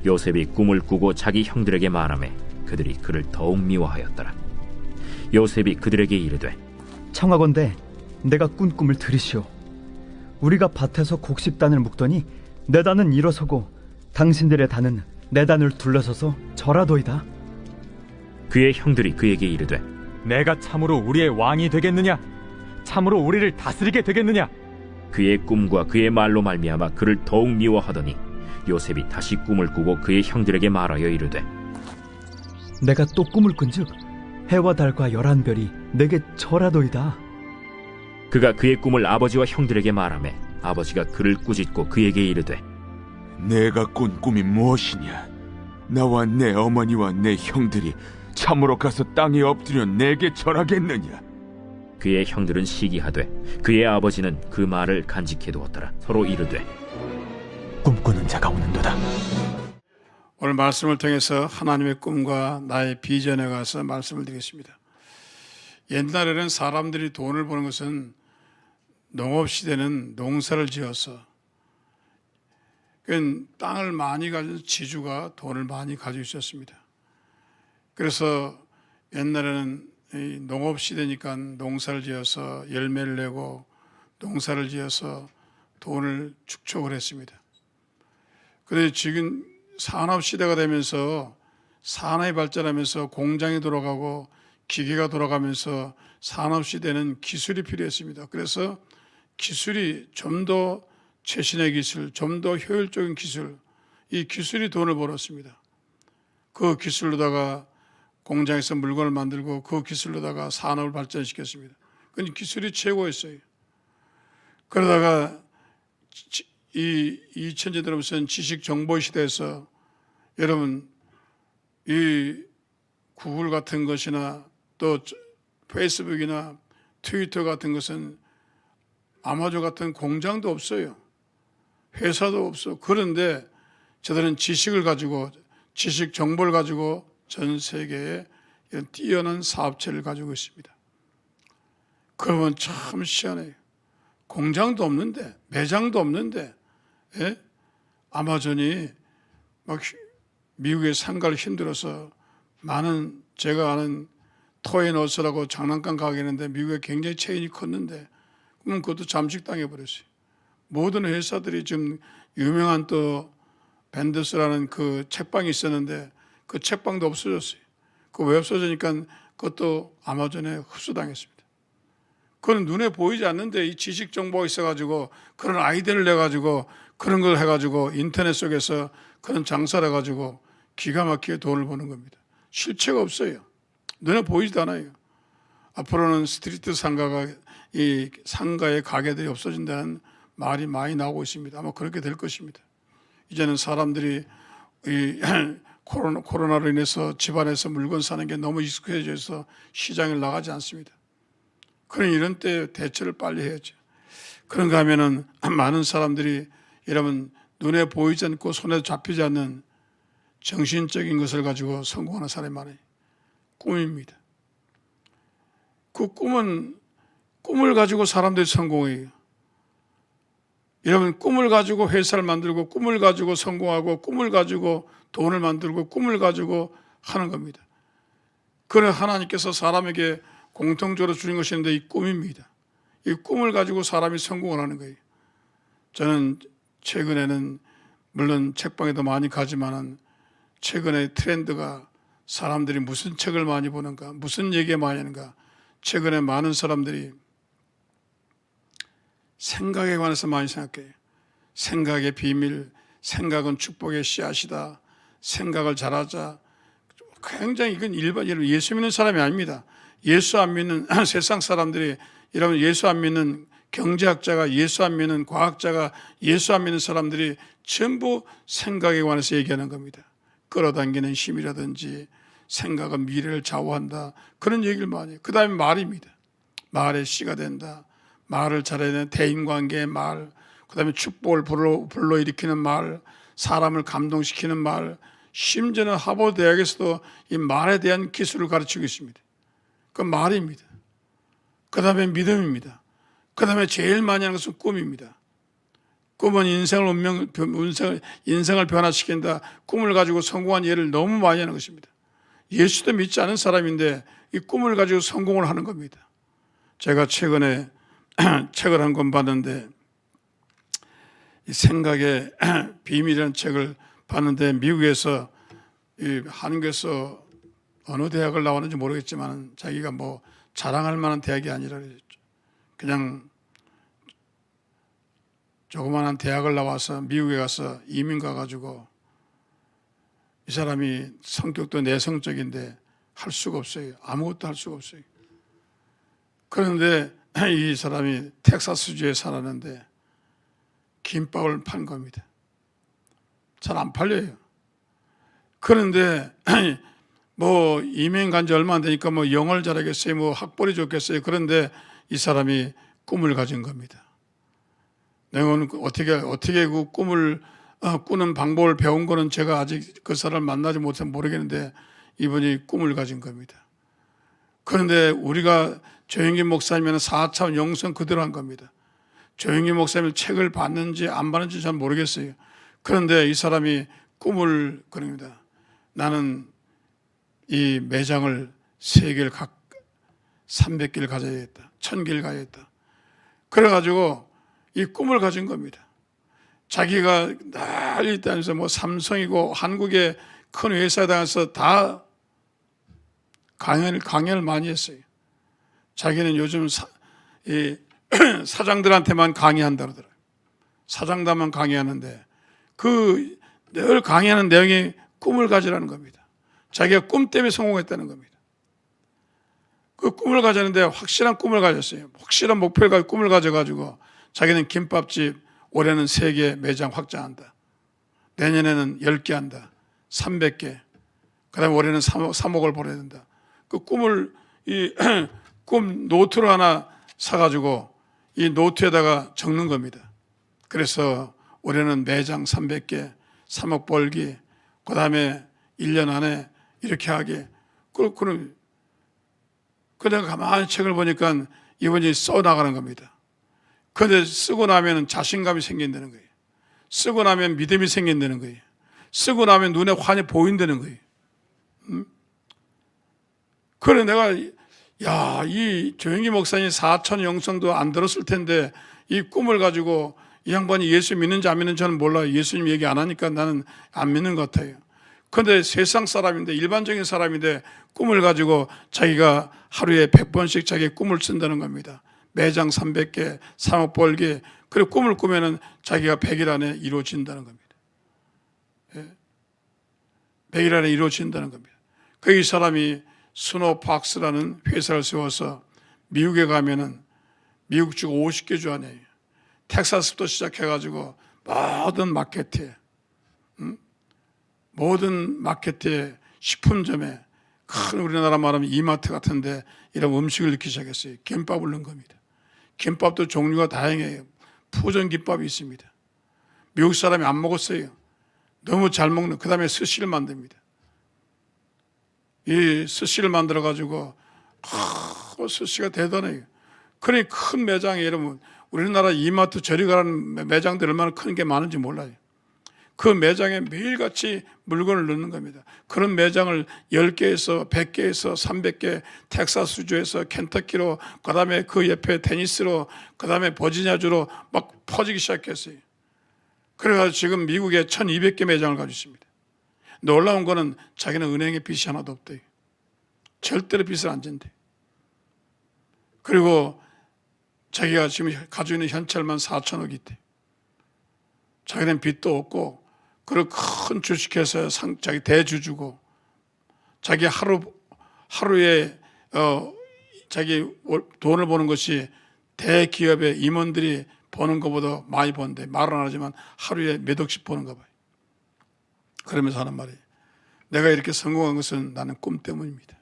요셉이 꿈을 꾸고 자기 형들에게 말하매 그들이 그를 더욱 미워하였더라. 요셉이 그들에게 이르되 청하건대 내가 꾼 꿈을 들으시오. 우리가 밭에서 곡식단을 묶더니 내 단은 일어서고 당신들의 단은 내 단을 둘러서서 절하도이다. 그의 형들이 그에게 이르되 내가 참으로 우리의 왕이 되겠느냐? 참으로 우리를 다스리게 되겠느냐? 그의 꿈과 그의 말로 말미암아 그를 더욱 미워하더니 요셉이 다시 꿈을 꾸고 그의 형들에게 말하여 이르되 내가 또 꿈을 꾼즉 해와 달과 11별이 내게 절하도이다. 그가 그의 꿈을 아버지와 형들에게 말하매 아버지가 그를 꾸짖고 그에게 이르되 내가 꾼 꿈이 무엇이냐? 나와 내 어머니와 내 형들이 참으로 가서 땅에 엎드려 내게 절하겠느냐? 그의 형들은 시기하되 그의 아버지는 그 말을 간직해 두었더라. 서로 이르되 꿈꾸는 자가 오는도다. 오늘 말씀을 통해서 하나님의 꿈과 나의 비전에 가서 말씀을 드리겠습니다. 옛날에는 사람들이 돈을 버는 것은 농업시대는 농사를 지어서 땅을 많이 가진 지주가 돈을 많이 가지고 있었습니다. 그래서 옛날에는 농업시대니까 농사를 지어서 열매를 내고 농사를 지어서 돈을 축적을 했습니다. 그런데 지금 산업시대가 되면서 산업이 발전하면서 공장이 돌아가고 기계가 돌아가면서 산업시대는 기술이 필요했습니다. 그래서 기술이 좀 더 최신의 기술, 좀 더 효율적인 기술, 이 기술이 돈을 벌었습니다. 그 기술로다가 공장에서 물건을 만들고 그 기술로다가 산업을 발전시켰습니다. 그건 기술이 최고였어요. 그러다가 이 2000년 들어서는 지식 정보 시대에서 여러분 이 구글 같은 것이나 또 페이스북이나 트위터 같은 것은 아마존 같은 공장도 없어요. 회사도 없어. 그런데 저들은 지식을 가지고 지식 정보를 가지고 전 세계에 이런 뛰어난 사업체를 가지고 있습니다. 그러면 참 희한해요. 공장도 없는데 매장도 없는데 아마존이 막 미국의 상가를 힘들어서 많은 제가 아는 토이너스라고 장난감 가게인데 미국에 굉장히 체인이 컸는데 그러면 그것도 잠식당해 버렸어요. 모든 회사들이 지금 유명한 또 벤더스라는 그 책방이 있었는데 그 책방도 없어졌어요. 그 왜 없어지니까 그것도 아마존에 흡수당했습니다. 그건 눈에 보이지 않는데 이 지식 정보가 있어가지고 그런 아이디어를 내가지고 그런 걸 해가지고 인터넷 속에서 그런 장사를 해가지고 기가 막히게 돈을 버는 겁니다. 실체가 없어요. 눈에 보이지도 않아요. 앞으로는 스트리트 상가가 이 상가의 가게들이 없어진다는 말이 많이 나오고 있습니다. 아마 그렇게 될 것입니다. 이제는 사람들이 이 코로나로 인해서 집안에서 물건 사는 게 너무 익숙해져서 시장에 나가지 않습니다. 그런 이런 때 대처를 빨리 해야죠. 그런가 하면은 많은 사람들이 여러분 눈에 보이지 않고 손에 잡히지 않는 정신적인 것을 가지고 성공하는 사람이 많아요. 꿈입니다. 그 꿈을 가지고 사람들이 성공해요. 여러분 꿈을 가지고 회사를 만들고 꿈을 가지고 성공하고 꿈을 가지고 돈을 만들고 꿈을 가지고 하는 겁니다. 그래 하나님께서 사람에게 공통적으로 주는 것인데 이 꿈입니다. 이 꿈을 가지고 사람이 성공을 하는 거예요. 저는 최근에는 물론 책방에도 많이 가지만은 최근에 트렌드가 사람들이 무슨 책을 많이 보는가, 무슨 얘기 많이 하는가. 최근에 많은 사람들이 생각에 관해서 많이 생각해요. 생각의 비밀, 생각은 축복의 씨앗이다. 생각을 잘하자. 굉장히 이건 일반 예수 믿는 사람이 아닙니다. 예수 안 믿는 세상 사람들이 여러분 예수 안 믿는 경제학자가 예수 안 믿는 과학자가 예수 안 믿는 사람들이 전부 생각에 관해서 얘기하는 겁니다. 끌어당기는 힘이라든지 생각은 미래를 좌우한다. 그런 얘기를 많이 해요. 그 다음에 말입니다. 말의 씨가 된다. 말을 잘해야 되는 대인관계의 말, 그 다음에 축복을 불러일으키는 말, 사람을 감동시키는 말, 심지어는 하버드 대학에서도 이 말에 대한 기술을 가르치고 있습니다. 그 말입니다. 그 다음에 믿음입니다. 그 다음에 제일 많이 하는 것은 꿈입니다. 꿈은 인생을 변화시킨다. 꿈을 가지고 성공한 예를 너무 많이 하는 것입니다. 예수도 믿지 않은 사람인데 이 꿈을 가지고 성공을 하는 겁니다. 제가 최근에 책을 한 권 봤는데 이 생각의 비밀이라는 책을 봤는데 미국에서 한국에서 어느 대학을 나왔는지 모르겠지만 자기가 뭐 자랑할 만한 대학이 아니라 그냥 조그마한 대학을 나와서 미국에 가서 이민 가가지고 이 사람이 성격도 내성적인데 할 수가 없어요. 아무것도 할 수가 없어요. 그런데 이 사람이 텍사스주에 살았는데 김밥을 판 겁니다. 잘 안 팔려요. 그런데 뭐 이민 간 지 얼마 안 되니까 뭐 영어를 잘하겠어요, 뭐 학벌이 좋겠어요. 그런데 이 사람이 꿈을 가진 겁니다. 내가 오늘 어떻게 그 꿈을 꾸는 방법을 배운 거는 제가 아직 그 사람을 만나지 못해서 모르겠는데 이분이 꿈을 가진 겁니다. 그런데 우리가 조영기 목사님은 4차원 영성 그대로 한 겁니다. 조영기 목사님 책을 봤는지 안 봤는지 잘 모르겠어요. 그런데 이 사람이 꿈을 그립니다. 나는 이 매장을 3개를 300개를 가져야겠다. 1000개를 가져야겠다. 그래가지고 이 꿈을 가진 겁니다. 자기가 난리 다니면서 뭐 삼성이고 한국의 큰 회사에 다녀서 다 강연을 많이 했어요. 자기는 요즘 사장들한테만 강의한다 그러더라고요. 사장들만 강의하는데 그 늘 강의하는 내용이 꿈을 가지라는 겁니다. 자기가 꿈 때문에 성공했다는 겁니다. 그 꿈을 가졌는데 확실한 꿈을 가졌어요. 확실한 목표를 가지고 꿈을 가져가지고 자기는 김밥집 올해는 3개 매장 확장한다. 내년에는 10개 한다. 300개. 그 다음에 올해는 3억을 벌어야 된다. 그 꿈을 꿈 노트를 하나 사가지고 이 노트에다가 적는 겁니다. 그래서 올해는 매장 300개, 3억 벌기, 그 다음에 1년 안에 이렇게 하게. 그럼 내가 가만히 책을 보니까 이분이 써나가는 겁니다. 그런데 쓰고 나면 자신감이 생긴다는 거예요. 쓰고 나면 믿음이 생긴다는 거예요. 쓰고 나면 눈에 환히 보인다는 거예요. 그래 내가 이 조영기 목사님 4천 영성도 안 들었을 텐데 이 꿈을 가지고 이 양반이 예수 믿는지 안 믿는지 저는 몰라요. 예수님 얘기 안 하니까 나는 안 믿는 것 같아요. 그런데 세상 사람인데 일반적인 사람인데 꿈을 가지고 자기가 하루에 100번씩 자기의 꿈을 쓴다는 겁니다. 매장 300개, 3억 벌기. 그리고 꿈을 꾸면은 자기가 100일 안에 이루어진다는 겁니다. 100일 안에 이루어진다는 겁니다. 이 사람이 스노우팍스라는 회사를 세워서 미국에 가면은 미국 주 50개 주 안에 텍사스부터 시작해가지고 모든 마켓에 식품점에 큰 우리나라 말하면 이마트 같은데 이런 음식을 넣기 시작했어요. 김밥을 넣은 겁니다. 김밥도 종류가 다양해요. 푸전 김밥이 있습니다. 미국 사람이 안 먹었어요. 너무 잘 먹는. 그 다음에 스시를 만듭니다. 이 스시를 만들어 가지고 스시가 대단해요. 그러니 큰 매장에 여러분 우리나라 이마트 저리 가는 매장들 얼마나 큰 게 많은지 몰라요. 그 매장에 매일같이 물건을 넣는 겁니다. 그런 매장을 10개에서 100개에서 300개 텍사스주에서 켄터키로 그 다음에 그 옆에 테니스로 그 다음에 버지니아주로 막 퍼지기 시작했어요. 그래가지고 지금 미국에 1200개 매장을 가지고 있습니다. 놀라운 거는 자기는 은행에 빚이 하나도 없대요. 절대로 빚을 안 진대. 그리고 자기가 지금 가지고 있는 현찰만 4천억이 있대. 자기는 빚도 없고 그리고 큰 주식회사에 자기 대주주고 자기 하루에 자기 돈을 버는 것이 대기업의 임원들이 버는 것보다 많이 버는데 말은 안 하지만 하루에 몇 억씩 버는가 봐요. 그러면서 하는 말이에요. 내가 이렇게 성공한 것은 나는 꿈 때문입니다.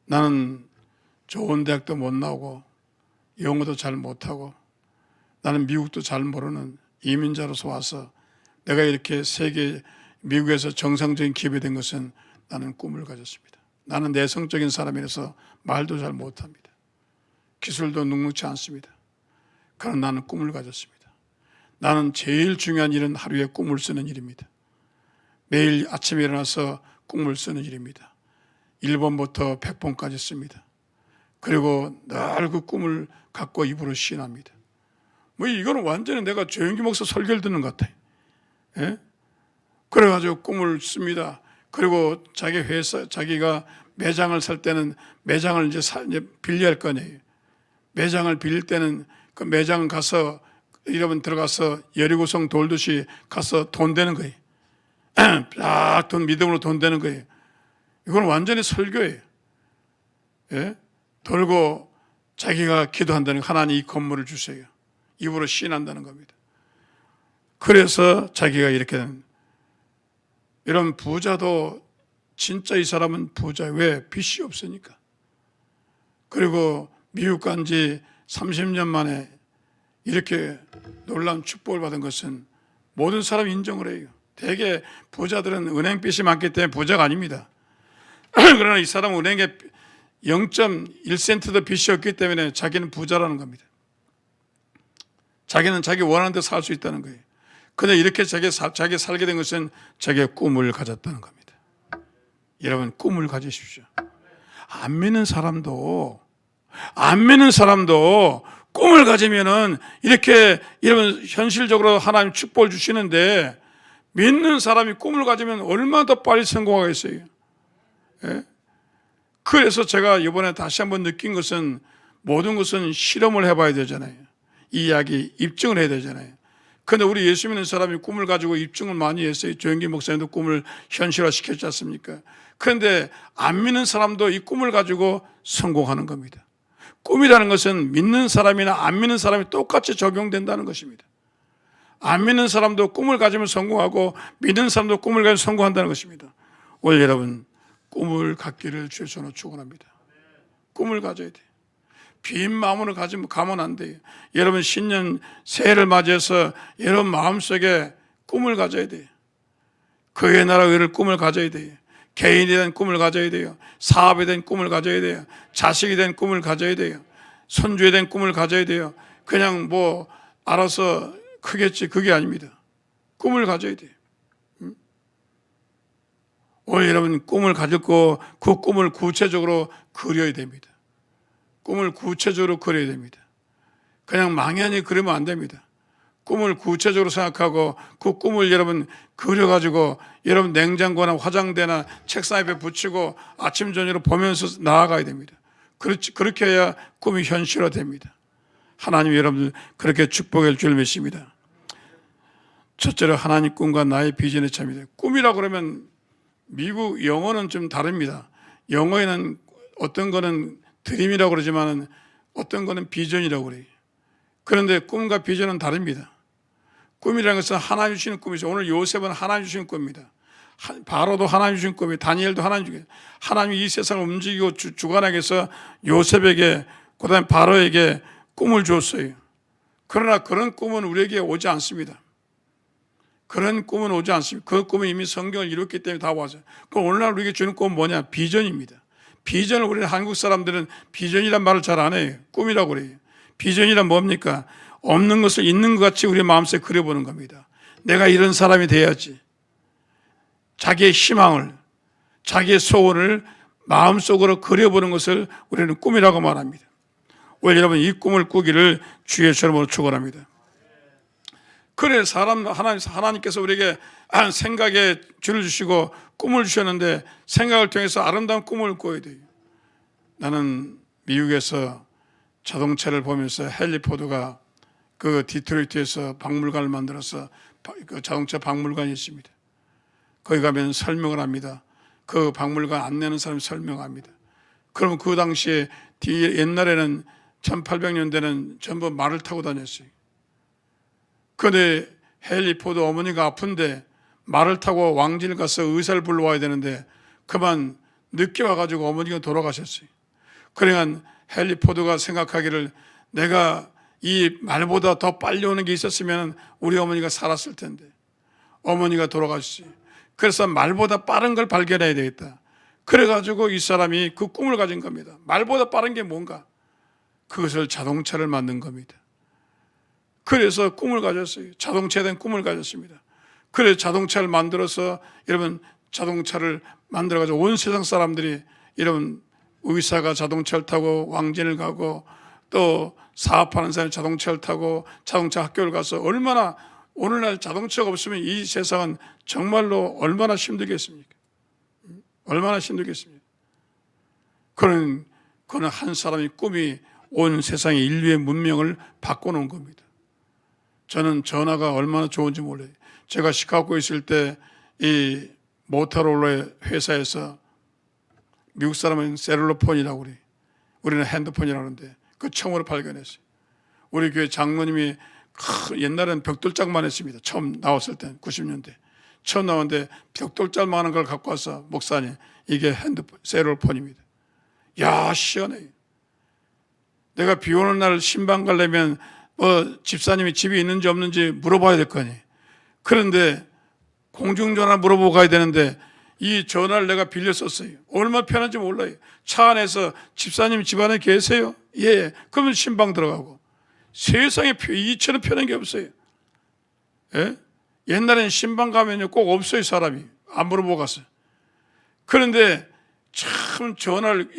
나는 좋은 대학도 못 나오고 영어도 잘 못하고 나는 미국도 잘 모르는 이민자로서 와서 내가 이렇게 세계 미국에서 정상적인 기업이 된 것은 나는 꿈을 가졌습니다. 나는 내성적인 사람이라서 말도 잘 못합니다. 기술도 눅눅지 않습니다. 그러나 나는 꿈을 가졌습니다. 나는 제일 중요한 일은 하루에 꿈을 쓰는 일입니다. 매일 아침에 일어나서 꿈을 쓰는 일입니다. 1번부터 100번까지 씁니다. 그리고 늘 그 꿈을 갖고 입으로 시인합니다. 뭐 이거는 완전히 내가 조영기 목사 설교를 듣는 것 같아요. 예? 그래가지고 꿈을 씁니다. 그리고 자기 회사, 자기가 매장을 살 때는 매장을 이제 빌려야 할 거 아니에요. 매장을 빌릴 때는 그 매장 가서 이러면 들어가서 여리고성 돌듯이 가서 돈 되는 거예요. 쫙 돈 믿음으로 돈 되는 거예요. 이건 완전히 설교예요. 예? 돌고 자기가 기도한다는 거, 하나님 이 건물을 주세요. 입으로 시인한다는 겁니다. 그래서 자기가 이렇게 된, 이런 부자도 진짜 이 사람은 부자예요. 왜? 빚이 없으니까. 그리고 미국 간 지 30년 만에 이렇게 놀라운 축복을 받은 것은 모든 사람이 인정을 해요. 대개 부자들은 은행 빚이 많기 때문에 부자가 아닙니다. 그러나 이 사람은 은행에 0.1센트도 빚이 없기 때문에 자기는 부자라는 겁니다. 자기는 자기 원하는 데 살 수 있다는 거예요. 그런데 이렇게 자기 살게 된 것은 자기의 꿈을 가졌다는 겁니다. 여러분, 꿈을 가지십시오. 안 믿는 사람도 꿈을 가지면은 이렇게 여러분 현실적으로 하나님 축복을 주시는데, 믿는 사람이 꿈을 가지면 얼마나 더 빨리 성공하겠어요. 예? 그래서 제가 이번에 다시 한번 느낀 것은, 모든 것은 실험을 해봐야 되잖아요. 이 이야기 입증을 해야 되잖아요. 그런데 우리 예수 믿는 사람이 꿈을 가지고 입증을 많이 했어요. 조영기 목사님도 꿈을 현실화시켰지 않습니까? 그런데 안 믿는 사람도 이 꿈을 가지고 성공하는 겁니다. 꿈이라는 것은 믿는 사람이나 안 믿는 사람이 똑같이 적용된다는 것입니다. 안 믿는 사람도 꿈을 가지면 성공하고 믿는 사람도 꿈을 가지면 성공한다는 것입니다. 오늘 여러분, 꿈을 갖기를 주의 손으로 축원합니다. 꿈을 가져야 돼요. 빈 마음으로 가면 안 돼요. 여러분, 신년 새해를 맞이해서 여러분 마음속에 꿈을 가져야 돼요. 그의 나라 의를 꿈을 가져야 돼요. 개인이 된 꿈을 가져야 돼요. 사업에 된 꿈을 가져야 돼요. 자식이 된 꿈을 가져야 돼요. 손주에 된 꿈을 가져야 돼요. 그냥 뭐 알아서 크겠지, 그게 아닙니다. 꿈을 가져야 돼요. 오늘 여러분 꿈을 가졌고 그 꿈을 구체적으로 그려야 됩니다. 꿈을 구체적으로 그려야 됩니다. 그냥 망연히 그리면 안 됩니다. 꿈을 구체적으로 생각하고 그 꿈을 여러분 그려가지고 여러분 냉장고나 화장대나 책상 앞에 붙이고 아침 저녁으로 보면서 나아가야 됩니다. 그렇게 해야 꿈이 현실화됩니다. 하나님 여러분들 그렇게 축복해 줄 믿습니다. 첫째로 하나님 꿈과 나의 비전의 차이입니다. 꿈이라고 그러면 미국 영어는 좀 다릅니다. 영어에는 어떤 거는 드림이라고 그러지만 어떤 거는 비전이라고 그래요. 그런데 꿈과 비전은 다릅니다. 꿈이라는 것은 하나님 주시는 꿈이죠. 오늘 요셉은 하나님 주시는 꿈입니다. 바로도 하나님 주신 꿈이, 다니엘도 하나님 주신, 하나님이 이 세상을 움직이고 주관하게 해서 요셉에게, 그 다음에 바로에게 꿈을 줬어요. 그러나 그런 꿈은 우리에게 오지 않습니다. 그런 꿈은 오지 않습니다. 그 꿈은 이미 성경을 이뤘기 때문에 다 와서. 그럼 오늘날 우리에게 주는 꿈은 뭐냐? 비전입니다. 비전을 우리는 한국 사람들은 비전이란 말을 잘 안 해요. 꿈이라고 그래요. 비전이란 뭡니까? 없는 것을 있는 것 같이 우리 마음속에 그려보는 겁니다. 내가 이런 사람이 돼야지. 자기의 희망을, 자기의 소원을 마음속으로 그려보는 것을 우리는 꿈이라고 말합니다. 오늘 여러분 이 꿈을 꾸기를 주의 이름으로 축원합니다. 그래 하나님께서 우리에게 생각의 줄을 주시고 꿈을 주셨는데 생각을 통해서 아름다운 꿈을 꿔야 돼요. 나는 미국에서 자동차를 보면서 헨리 포드가 그 디트로이트에서 박물관을 만들어서 그 자동차 박물관이 있습니다. 거기 가면 설명을 합니다. 그 박물관 안내하는 사람이 설명합니다. 그럼 그 당시에 옛날에는 1800년대는 전부 말을 타고 다녔어요. 그런데 헨리 포드 어머니가 아픈데 말을 타고 왕실 가서 의사를 불러와야 되는데 그만 늦게 와가지고 어머니가 돌아가셨어요. 그러니까 헨리 포드가 생각하기를 내가 이 말보다 더 빨리 오는 게 있었으면 우리 어머니가 살았을 텐데 어머니가 돌아가셨어요. 그래서 말보다 빠른 걸 발견해야 되겠다. 그래가지고 이 사람이 그 꿈을 가진 겁니다. 말보다 빠른 게 뭔가? 그것을 자동차를 만든 겁니다. 그래서 꿈을 가졌어요. 자동차에 대한 꿈을 가졌습니다. 그래서 자동차를 만들어서 여러분 자동차를 만들어가지고 온 세상 사람들이 여러분 의사가 자동차를 타고 왕진을 가고 또 사업하는 사람이 자동차를 타고 자동차 학교를 가서 얼마나 오늘날 자동차가 없으면 이 세상은 정말로 얼마나 힘들겠습니까? 얼마나 힘들겠습니까? 그는 한 사람의 꿈이 온 세상의 인류의 문명을 바꿔놓은 겁니다. 저는 전화가 얼마나 좋은지 몰라요. 제가 시카고에 있을 때 이 모토로라의 회사에서 미국 사람은 셀룰러폰이라고 그래. 우리는 핸드폰이라고 하는데 그 처음으로 발견했어요. 우리 교회 장로님이 옛날에는 벽돌장만 했습니다. 처음 나왔을 때 90년대 처음 나왔는데 벽돌장만 한 걸 갖고 와서 목사님 이게 핸드폰 셀룰러폰입니다. 야 시원해. 내가 비 오는 날 신방 가려면 집사님이 집에 있는지 없는지 물어봐야 될 거 아니에요. 그런데 공중전화 물어보고 가야 되는데 이 전화를 내가 빌려 썼어요. 얼마나 편한지 몰라요. 차 안에서 집사님 집 안에 계세요? 예. 그러면 신방 들어가고. 세상에 이처럼 편한 게 없어요. 예? 옛날에는 신방 가면요 꼭 없어요. 사람이 안 물어보고 갔어요. 그런데 참 전화를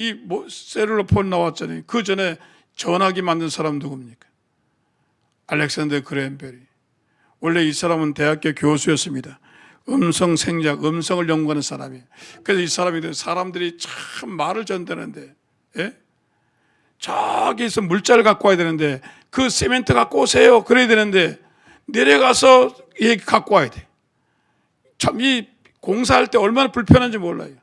셀룰러폰 나왔잖아요. 그 전에 전화기 만든 사람 누굽니까? 알렉산더 그레햄벨이. 원래 이 사람은 대학교 교수였습니다. 음성 생작, 음성을 연구하는 사람이에요. 그래서 이 사람들이 참 말을 전다는데, 예? 저기서 물자를 갖고 와야 되는데, 그 시멘트 갖고 오세요. 그래야 되는데, 내려가서 갖고 와야 돼. 참, 이 공사할 때 얼마나 불편한지 몰라요.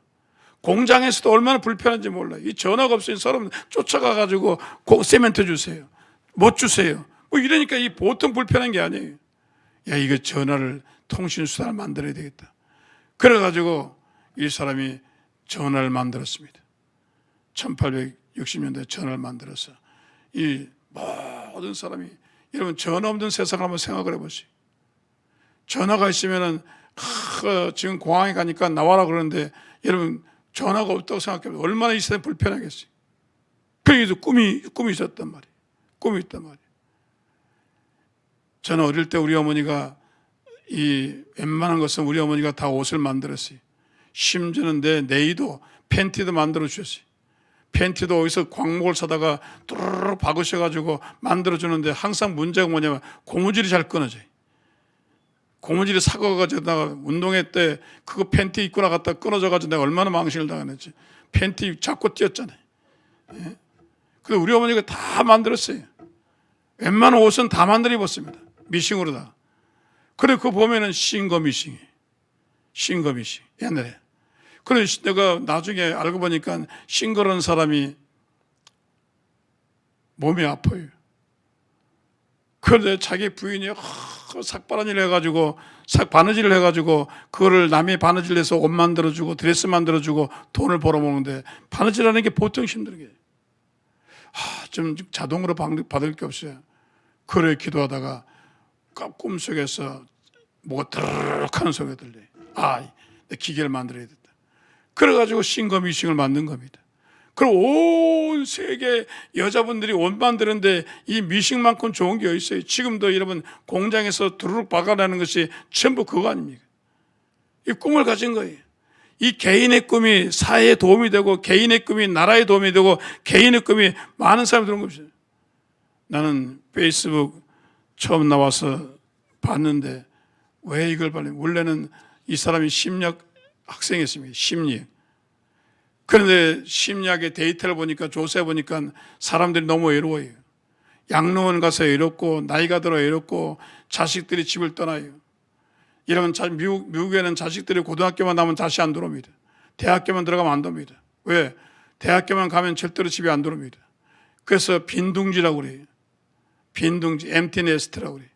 공장에서도 얼마나 불편한지 몰라요. 이 전화가 없으니 사람 쫓아가가지고 시멘트 주세요. 못 주세요. 뭐 이러니까 이 보통 불편한 게 아니에요. 야, 이거 전화를 통신수단을 만들어야 되겠다. 그래가지고 이 사람이 전화를 만들었습니다. 1860년대에 전화를 만들어서 이 모든 사람이 여러분 전화 없는 세상을 한번 생각을 해보세요. 전화가 있으면은 지금 공항에 가니까 나와라 그러는데 여러분 전화가 없다고 생각해보세요. 얼마나 이 세상이 불편하겠어요. 그래도 꿈이 있었단 말이에요. 꿈이 있단 말이에요. 저는 어릴 때 우리 어머니가 이 웬만한 것은 우리 어머니가 다 옷을 만들었어요. 심지어는 내 네이도 팬티도 만들어 주셨어요. 팬티도 어디서 광목을 사다가 뚜루루루 박으셔가지고 만들어 주는데 항상 문제가 뭐냐면 고무줄이 잘 끊어져요. 고무줄이 사고가지고 운동회 때 그거 팬티 입고 나갔다 끊어져가지고 내가 얼마나 망신을 당했는지. 팬티 잡고 뛰었잖아요. 예? 근데 우리 어머니가 다 만들었어요. 웬만한 옷은 다 만들어 입었습니다. 미싱으로 다. 그래, 그거 보면은 싱거미싱이에요. 싱거미싱. 옛날에. 그래, 내가 나중에 알고 보니까 싱거러운 사람이 몸이 아파요. 그런데 자기 부인이 삭바느질을 해가지고, 바느질을 해가지고, 그거를 남이 바느질 해서 옷 만들어주고, 드레스 만들어주고, 돈을 벌어먹는데, 바느질하는 게 보통 힘든 게. 좀 자동으로 받을 게 없어요. 그래, 기도하다가, 꿈속에서 뭐가 드르륵 하는 소리가 들려요. 내 기계를 만들어야 된다. 그래가지고 싱거미싱을 만든 겁니다. 그럼 온 세계 여자분들이 옷 만드는데 이 미싱만큼 좋은 게 어디 있어요? 지금도 여러분 공장에서 두루룩 박아내는 것이 전부 그거 아닙니까? 이 꿈을 가진 거예요. 이 개인의 꿈이 사회에 도움이 되고 개인의 꿈이 나라에 도움이 되고 개인의 꿈이 많은 사람이 들은 것이죠. 나는 페이스북 처음 나와서 봤는데 왜 이걸 발려? 원래는 이 사람이 심리학 학생이었습니다. 심리학. 그런데 심리학의 데이터를 보니까 조사해 보니까 사람들이 너무 외로워요. 양로원 가서 외롭고 나이가 들어 외롭고 자식들이 집을 떠나요. 이러면 미국에는 자식들이 고등학교만 나면 다시 안 들어옵니다. 대학교만 들어가면 안 됩니다. 왜? 대학교만 가면 절대로 집에 안 들어옵니다. 그래서 빈둥지라고 그래요. 빈둥지, empty nest라고 그래요.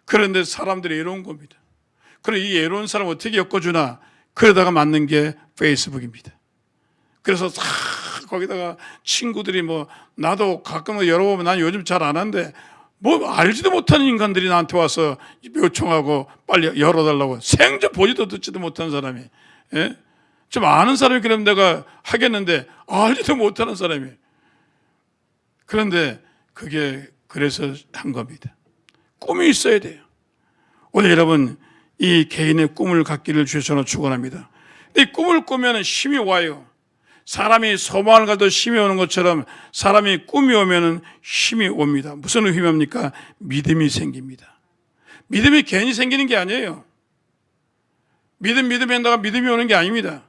그런데 사람들이 외로운 겁니다. 그럼 이 외로운 사람 어떻게 엮어주나? 그러다가 맞는 게 페이스북입니다. 그래서 거기다가 친구들이 나도 가끔 열어보면 난 요즘 잘 안 하는데 알지도 못하는 인간들이 나한테 와서 요청하고 빨리 열어달라고. 생전 보지도 듣지도 못하는 사람이. 예? 좀 아는 사람이 그러면 내가 하겠는데 알지도 못하는 사람이. 그런데 그게 그래서 한 겁니다. 꿈이 있어야 돼요. 오늘 여러분 이 개인의 꿈을 갖기를 주의 저는 축원합니다. 이 꿈을 꾸면 힘이 와요. 사람이 소망을 가도 힘이 오는 것처럼 사람이 꿈이 오면 힘이 옵니다. 무슨 힘이 옵니까? 믿음이 생깁니다. 믿음이 괜히 생기는 게 아니에요. 믿음한다고 믿음이 오는 게 아닙니다.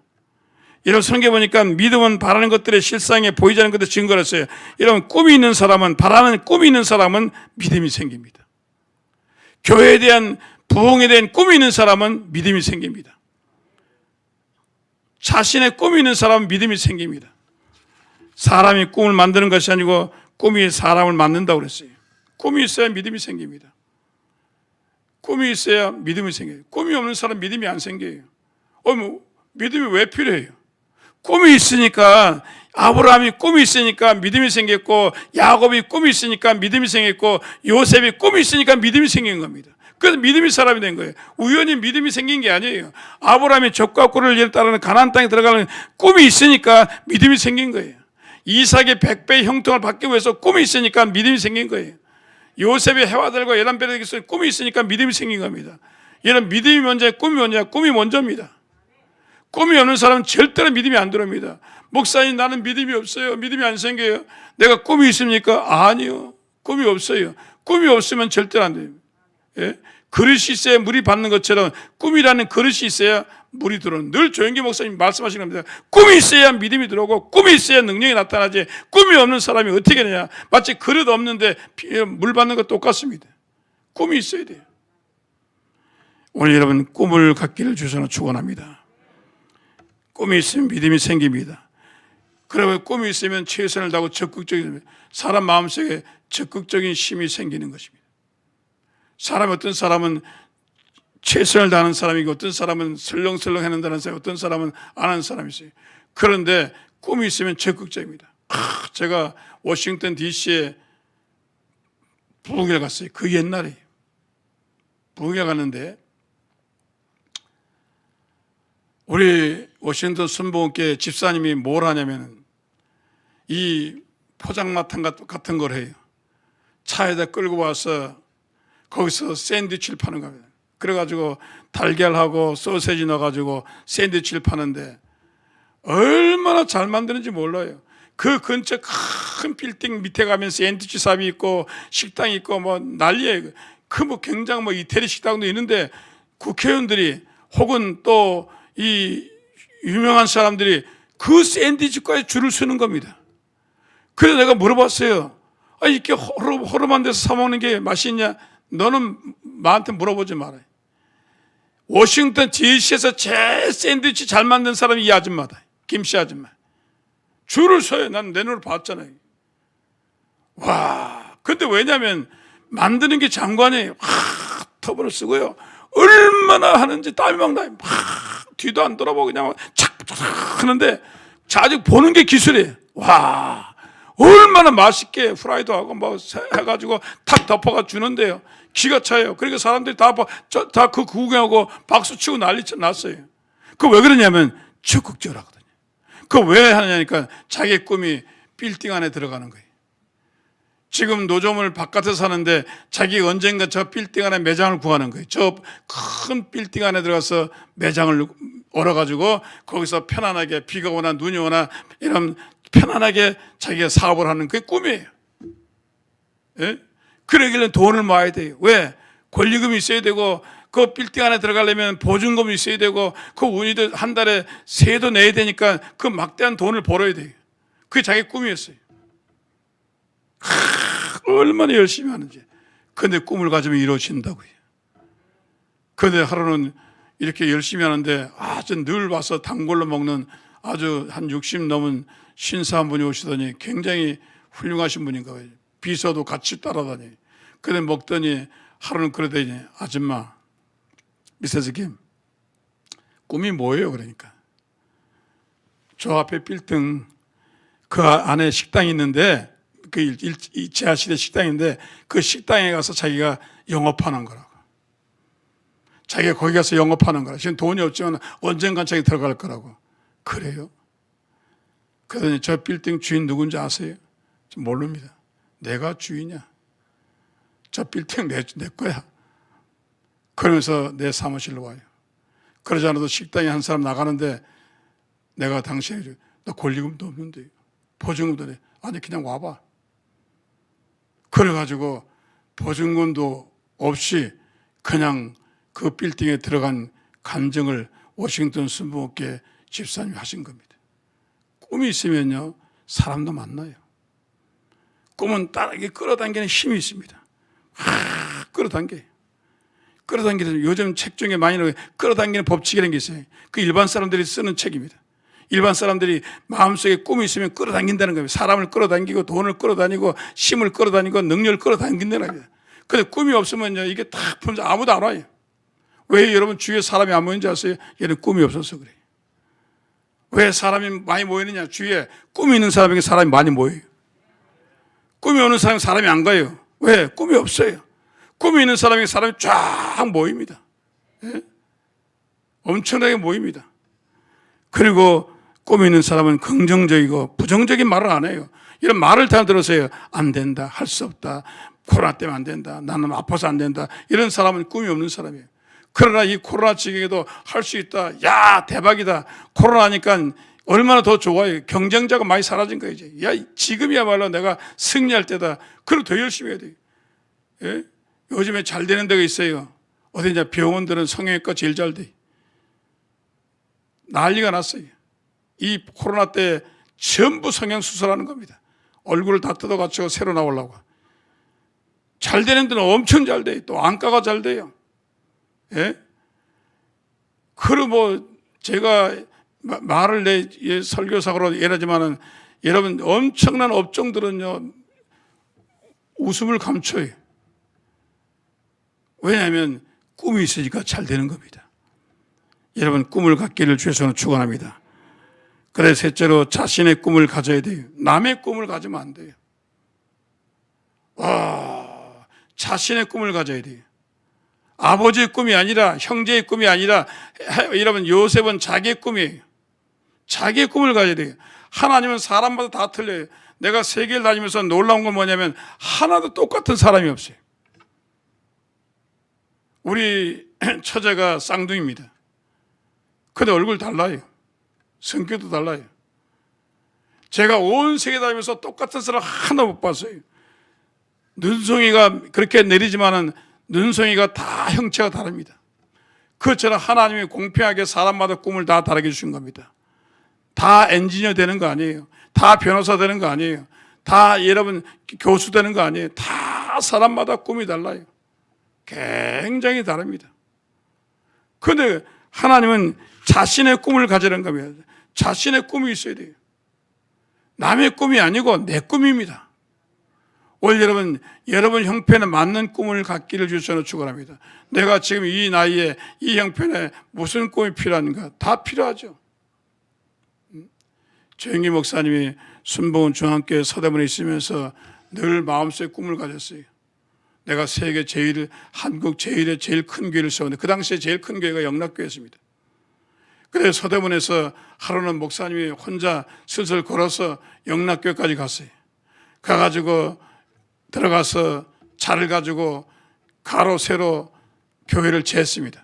여러분 성경에 보니까 믿음은 바라는 것들의 실상에 보이지 않는 것들의 증거를 했어요. 여러분 꿈이 있는 사람은, 바라는 꿈이 있는 사람은 믿음이 생깁니다. 교회에 대한, 부흥에 대한 꿈이 있는 사람은 믿음이 생깁니다. 자신의 꿈이 있는 사람은 믿음이 생깁니다. 사람이 꿈을 만드는 것이 아니고 꿈이 사람을 만든다고 그랬어요. 꿈이 있어야 믿음이 생깁니다. 꿈이 있어야 믿음이 생겨요. 꿈이 없는 사람 믿음이 안 생겨요. 믿음이 왜 필요해요? 꿈이 있으니까, 아브라함이 꿈이 있으니까 믿음이 생겼고, 야곱이 꿈이 있으니까 믿음이 생겼고, 요셉이 꿈이 있으니까 믿음이 생긴 겁니다. 그래서 믿음이 사람이 된 거예요. 우연히 믿음이 생긴 게 아니에요. 아브라함이 적과 꿀을 따르는 가나안 땅에 들어가는 꿈이 있으니까 믿음이 생긴 거예요. 이삭의 100배의 형통을 받기 위해서 꿈이 있으니까 믿음이 생긴 거예요. 요셉의 해와들과 11배에게 꿈이 있으니까 믿음이 생긴 겁니다. 이런 믿음이 먼저야, 꿈이 먼저야? 꿈이 먼저입니다. 꿈이 없는 사람은 절대로 믿음이 안 들어옵니다. 목사님, 나는 믿음이 없어요. 믿음이 안 생겨요. 내가 꿈이 있습니까? 아니요. 꿈이 없어요. 꿈이 없으면 절대로 안 돼요. 예? 그릇이 있어야 물이 받는 것처럼 꿈이라는 그릇이 있어야 물이 들어오는, 늘 조영기 목사님 말씀하시는 겁니다. 꿈이 있어야 믿음이 들어오고 꿈이 있어야 능력이 나타나지, 꿈이 없는 사람이 어떻게 되냐, 마치 그릇 없는데 물 받는 것 똑같습니다. 꿈이 있어야 돼요. 오늘 여러분 꿈을 갖기를 주셔서 축원합니다. 꿈이 있으면 믿음이 생깁니다. 그러면 꿈이 있으면 최선을 다하고 적극적인, 사람 마음속에 적극적인 힘이 생기는 것입니다. 어떤 사람은 최선을 다하는 사람이고, 어떤 사람은 설렁설렁 해낸다는 사람이, 어떤 사람은 안 하는 사람이 있어요. 그런데 꿈이 있으면 적극적입니다. 제가 워싱턴 DC에 부흥회 갔어요. 그 옛날에 부흥회 갔는데, 우리 워싱턴 순복음교회 집사님이 뭘 하냐면 이 포장마탄 같은 걸 해요. 차에다 끌고 와서 거기서 샌드위치를 파는 겁니다. 그래가지고 달걀하고 소세지 넣어가지고 샌드위치를 파는데 얼마나 잘 만드는지 몰라요. 그 근처 큰 빌딩 밑에 가면 샌드위치 샵이 있고 식당이 있고 뭐 난리예요. 그 뭐 굉장히 뭐 이태리 식당도 있는데 국회의원들이 혹은 또 이 유명한 사람들이 그 샌드위치과에 줄을 서는 겁니다. 그래서 내가 물어봤어요. 이렇게 허름한 데서 사 먹는 게 맛있냐? 너는 나한테 물어보지 말아요. 워싱턴 DC에서 제일 샌드위치 잘 만든 사람이 이 아줌마다. 김씨 아줌마. 줄을 서요. 난 내 눈으로 봤잖아요. 와, 근데 왜냐면 만드는 게 장관이에요. 터보를 쓰고요. 얼마나 하는지 땀이 막 나요. 뒤도 안 돌아보고 그냥 착착 하는데 아직 보는 게 기술이에요. 와, 얼마나 맛있게 후라이도 하고 뭐 해가지고 탁 덮어가 주는데요. 기가 차요. 그러니까 사람들이 다 그 구경하고 박수 치고 난리 났어요. 그 왜 그러냐면 적극적으로 하거든요. 그 왜 하냐니까 자기 꿈이 빌딩 안에 들어가는 거예요. 지금 노점을 바깥에서 사는데 자기가 언젠가 저 빌딩 안에 매장을 구하는 거예요. 저 큰 빌딩 안에 들어가서 매장을 얼어가지고 거기서 편안하게 비가 오나 눈이 오나 이런 편안하게 자기가 사업을 하는 그게 꿈이에요. 예? 그러길래 돈을 모아야 돼요. 왜? 권리금이 있어야 되고 그 빌딩 안에 들어가려면 보증금이 있어야 되고 그 운이도 한 달에 세도 내야 되니까 그 막대한 돈을 벌어야 돼요. 그게 자기 꿈이었어요. 얼마나 열심히 하는지. 근데 꿈을 가지면 이루어진다고요. 근데 하루는 이렇게 열심히 하는데 아주 늘 와서 단골로 먹는 아주 한 60 넘은 신사 한 분이 오시더니 굉장히 훌륭하신 분인가 봐요. 비서도 같이 따라다녀요. 근데 먹더니 하루는 그러더니 아줌마, 미세스 김, 꿈이 뭐예요? 그러니까 저 앞에 빌딩 그 안에 식당이 있는데 그 지하실에 식당인데 그 식당에 가서 자기가 영업하는 거라고. 자기가 거기 가서 영업하는 거라. 지금 돈이 없지만 언젠간 자기 들어갈 거라고. 그래요? 그러더니 저 빌딩 주인 누군지 아세요? 모릅니다. 내가 주인이야. 저 빌딩 내 거야. 그러면서 내 사무실로 와요. 그러지 않아도 식당에 한 사람 나가는데 내가 당신에게 나 권리금도 없는데 보증금도 내. 아니 그냥 와봐. 그래가지고 보증금도 없이 그냥 그 빌딩에 들어간 감정을 워싱턴 순복음교회 집사님이 하신 겁니다. 꿈이 있으면요 사람도 만나요. 꿈은 따르게 끌어당기는 힘이 있습니다. 끌어당겨요. 끌어당기는 요즘 책 중에 많이 나와요. 끌어당기는 법칙이라는 게 있어요. 그 일반 사람들이 쓰는 책입니다. 일반 사람들이 마음속에 꿈이 있으면 끌어당긴다는 겁니다. 사람을 끌어당기고 돈을 끌어다니고 힘을 끌어다니고 능력을 끌어당긴다는 겁니다. 근데 꿈이 없으면요 이게 딱 분자 아무도 안 와요. 왜 여러분 주위에 사람이 안 모이는지 아세요? 얘는 꿈이 없어서 그래요. 왜 사람이 많이 모이느냐? 주위에 꿈이 있는 사람에게 사람이 많이 모여요. 꿈이 오는 사람은 사람이 안 가요. 왜? 꿈이 없어요. 꿈이 있는 사람에게 사람이 쫙 모입니다. 예? 엄청나게 모입니다. 그리고 꿈이 있는 사람은 긍정적이고 부정적인 말을 안 해요. 이런 말을 다 들으세요. 안 된다, 할 수 없다, 코로나 때문에 안 된다, 나는 아파서 안 된다. 이런 사람은 꿈이 없는 사람이에요. 그러나 이 코로나 지경에도 할 수 있다. 야, 대박이다. 코로나니까 얼마나 더 좋아요. 경쟁자가 많이 사라진 거예요. 이제. 야, 지금이야말로 내가 승리할 때다. 그럼 더 열심히 해야 돼요. 예? 요즘에 잘 되는 데가 있어요. 어디냐, 병원들은 성형외과 제일 잘 돼. 난리가 났어요. 이 코로나 때 전부 성형수술하는 겁니다. 얼굴을 다 뜯어갖고 새로 나오려고. 잘 되는 데는 엄청 잘 돼요. 또 안과가 잘 돼요. 예? 그리고 뭐 제가 말을 내 설교사고로 얘기하지만은 여러분 엄청난 업종들은요 웃음을 감춰요. 왜냐하면 꿈이 있으니까 잘 되는 겁니다. 여러분 꿈을 갖기를 주에서는 축원합니다. 그래서 셋째로 자신의 꿈을 가져야 돼요. 남의 꿈을 가지면 안 돼요. 자신의 꿈을 가져야 돼요. 아버지의 꿈이 아니라 형제의 꿈이 아니라 여러분 요셉은 자기의 꿈이에요. 자기의 꿈을 가져야 돼요. 하나님은 사람마다 다 틀려요. 내가 세계를 다니면서 놀라운 건 뭐냐면 하나도 똑같은 사람이 없어요. 우리 처제가 쌍둥이입니다. 근데 얼굴 달라요. 성격도 달라요. 제가 온 세계 다니면서 똑같은 사람 하나 못 봤어요. 눈송이가 그렇게 내리지만은 눈송이가 다 형체가 다릅니다. 그것처럼 하나님이 공평하게 사람마다 꿈을 다 다르게 주신 겁니다. 다 엔지니어 되는 거 아니에요. 다 변호사 되는 거 아니에요. 다 여러분 교수 되는 거 아니에요. 다 사람마다 꿈이 달라요. 굉장히 다릅니다. 그런데 하나님은 자신의 꿈을 가지는 겁니다. 자신의 꿈이 있어야 돼요. 남의 꿈이 아니고 내 꿈입니다. 오늘 여러분 형편에 맞는 꿈을 갖기를 주셔서 축원합니다. 내가 지금 이 나이에 이 형편에 무슨 꿈이 필요한가? 다 필요하죠. 조영기 목사님이 순복음 중앙교회 서대문에 있으면서 늘 마음속에 꿈을 가졌어요. 내가 세계 제일, 한국 제일의 제일 큰 교회를 세웠는데 그 당시에 제일 큰 교회가 영락교회였습니다. 그래서 서대문에서 하루는 목사님이 혼자 슬슬 걸어서 영락교회까지 갔어요. 가가지고 들어가서 차를 가지고 가로 세로 교회를 쟀습니다.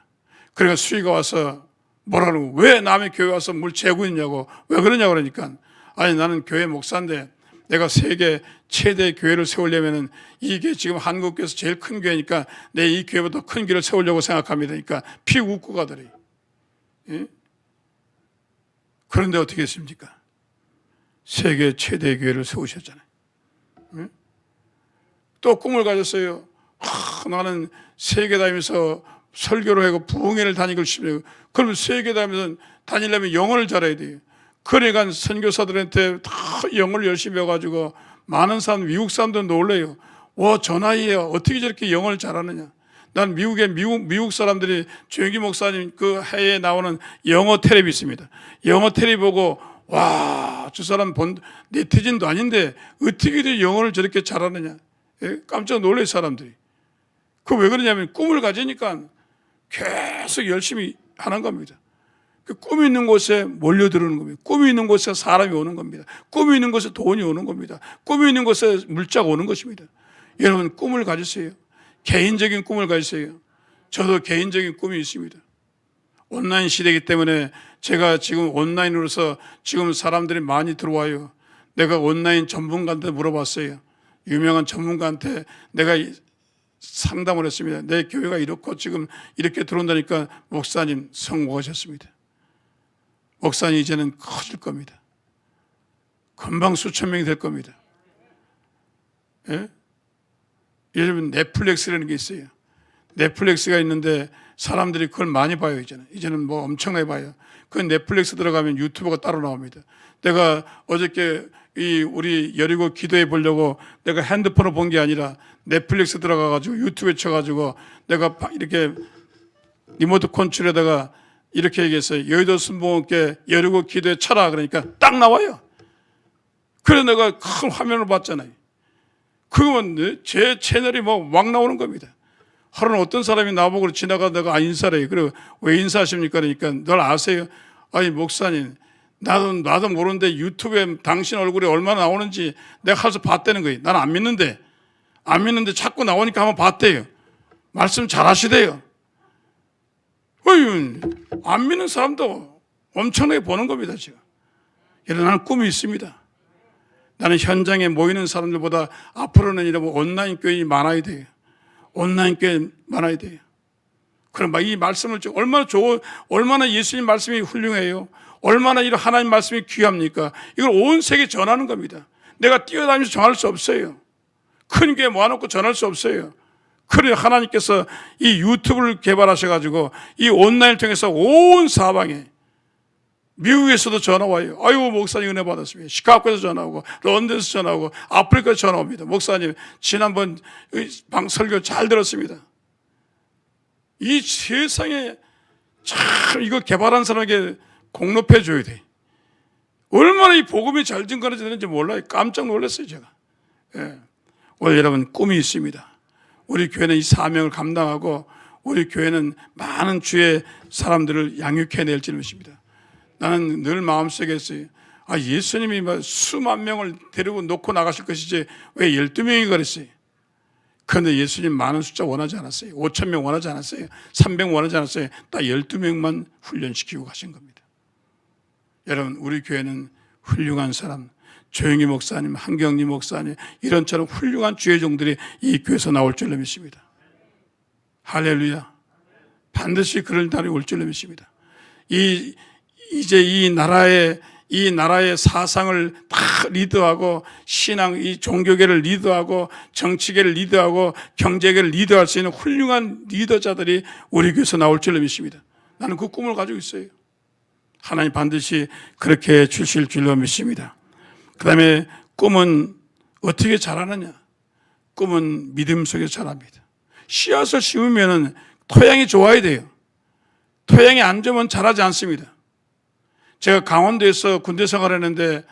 그러니까 수위가 와서 뭐라고 왜 남의 교회 와서 물 재고 있냐고 왜 그러냐고 그러니까 아니 나는 교회 목사인데 내가 세계 최대 교회를 세우려면은 이게 지금 한국교회에서 제일 큰 교회니까 내 이 교회보다 큰 교회를 세우려고 생각합니다. 그러니까 피 웃고 가더래요. 예? 그런데 어떻게 했습니까? 세계 최대 교회를 세우셨잖아요. 예? 또 꿈을 가졌어요. 나는 세계 다니면서 설교를 하고 부흥회를 다니고 싶어요. 그러면 세계 다니려면 영어를 잘해야 돼요. 그러니까 선교사들한테 다 영어를 열심히 해가지고 많은 사람, 미국 사람들 놀래요. 와, 저 나이에 어떻게 저렇게 영어를 잘하느냐. 난 미국 사람들이 조영기 목사님 그 해에 나오는 영어 텔레비 있습니다. 영어 텔레비 보고 와, 저 사람 네티즌도 아닌데 어떻게 영어를 저렇게 잘하느냐. 예? 깜짝 놀랄 사람들이. 그 왜 그러냐면 꿈을 가지니까 계속 열심히 하는 겁니다. 그 꿈이 있는 곳에 몰려들어오는 겁니다. 꿈이 있는 곳에 사람이 오는 겁니다. 꿈이 있는 곳에 돈이 오는 겁니다. 꿈이 있는 곳에 물자가 오는 것입니다. 여러분 꿈을 가지세요. 개인적인 꿈을 가지세요. 저도 개인적인 꿈이 있습니다. 온라인 시대이기 때문에 제가 지금 온라인으로서 지금 사람들이 많이 들어와요. 내가 온라인 전문가한테 물어봤어요. 유명한 전문가한테 내가 상담을 했습니다. 내 교회가 이렇고 지금 이렇게 들어온다니까 목사님 성공하셨습니다. 목사님 이제는 커질 겁니다. 금방 수천 명이 될 겁니다. 예? 여러분 넷플릭스라는 게 있어요. 넷플릭스가 있는데 사람들이 그걸 많이 봐요. 이제는 뭐 엄청나게 봐요. 그 넷플릭스 들어가면 유튜브가 따로 나옵니다. 내가 어저께 우리 여리고 기도해 보려고 내가 핸드폰을 본 게 아니라 넷플릭스 들어가가지고 유튜브에 쳐가지고 내가 이렇게 리모트 컨트롤에다가 이렇게 얘기했어요. 여의도 순복음교회 여리고 기도에 쳐라. 그러니까 딱 나와요. 그래서 내가 큰 화면을 봤잖아요. 그러면 제 채널이 막 나오는 겁니다. 하루는 어떤 사람이 나보고 지나가다가 인사를 해요. 그리고 왜 인사하십니까? 그러니까 널 아세요? 아니 목사님 나도 모르는데 유튜브에 당신 얼굴이 얼마나 나오는지 내가 가서 봤다는 거예요. 나는 안 믿는데 자꾸 나오니까 한번 봤대요. 말씀 잘하시대요. 안 믿는 사람도 엄청나게 보는 겁니다. 지금 나는 꿈이 있습니다. 나는 현장에 모이는 사람들보다 앞으로는 이런 온라인 교인이 많아야 돼요. 온라인 교인 많아야 돼요. 그럼 이 말씀을 얼마나 예수님 말씀이 훌륭해요. 얼마나 이런 하나님 말씀이 귀합니까? 이걸 온 세계에 전하는 겁니다. 내가 뛰어다니면서 전할 수 없어요. 큰 교회 모아놓고 전할 수 없어요. 그래 하나님께서 이 유튜브를 개발하셔가지고 이 온라인을 통해서 온 사방에 미국에서도 전화 와요. 아유 목사님 은혜 받았습니다. 시카고에서 전화 오고 런던에서 전화 오고 아프리카에서 전화 옵니다. 목사님 지난번 설교 잘 들었습니다. 이 세상에 참 이거 개발한 사람에게 공로패 줘야 돼. 얼마나 이 복음이 잘 전가되는지 몰라요. 깜짝 놀랐어요 제가. 예. 오늘 여러분 꿈이 있습니다. 우리 교회는 이 사명을 감당하고 우리 교회는 많은 주의 사람들을 양육해낼 줄입니다. 나는 늘 마음속에 있어요. 예수님이 수만 명을 데리고 놓고 나가실 것이지 왜 12명이 그랬어요? 그런데 예수님 많은 숫자 원하지 않았어요. 5,000명 원하지 않았어요. 300명 원하지 않았어요. 딱 12명만 훈련시키고 가신 겁니다. 여러분 우리 교회는 훌륭한 사람, 조영희 목사님, 한경리 목사님 이런처럼 훌륭한 주의 종들이 이 교회에서 나올 줄로 믿습니다. 할렐루야. 반드시 그럴 날이 올 줄로 믿습니다. 이제 이 나라의 사상을 다 리드하고 신앙, 이 종교계를 리드하고 정치계를 리드하고 경제계를 리드할 수 있는 훌륭한 리더자들이 우리 교회에서 나올 줄로 믿습니다. 나는 그 꿈을 가지고 있어요. 하나님 반드시 그렇게 주실 줄로 믿습니다. 그 다음에 꿈은 어떻게 자라느냐? 꿈은 믿음 속에서 자랍니다. 씨앗을 심으면 토양이 좋아야 돼요. 토양이 안 좋으면 자라지 않습니다. 제가 강원도에서 군대 생활했는데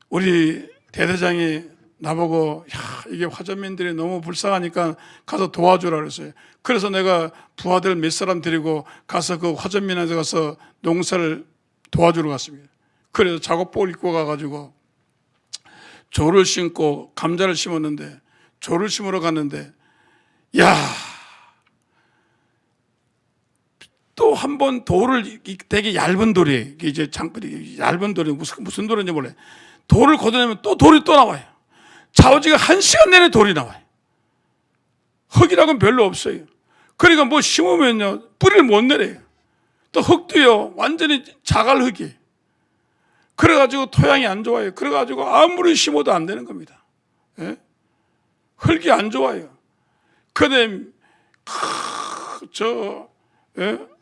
우리 대대장이 나보고 이게 화전민들이 너무 불쌍하니까 가서 도와주라 그랬어요. 그래서 내가 부하들 몇 사람 데리고 가서 그 화전민한테 가서 농사를 도와주러 갔습니다. 그래서 작업복을 입고 가가지고 조를 심고 감자를 심었는데 조를 심으러 갔는데 또 한 번 돌을 되게 얇은 돌이에요. 이제 장거리 얇은 돌이 무슨 돌인지 몰라요. 돌을 걷어내면 또 돌이 또 나와요. 좌우지가 1시간 내내 돌이 나와요. 흙이라고는 별로 없어요. 그러니까 뭐 심으면요 뿌리를 못 내려요. 또 흙도요 완전히 자갈 흙이에요. 그래가지고 토양이 안 좋아요. 그래가지고 아무리 심어도 안 되는 겁니다. 예? 흙이 안 좋아요. 그런데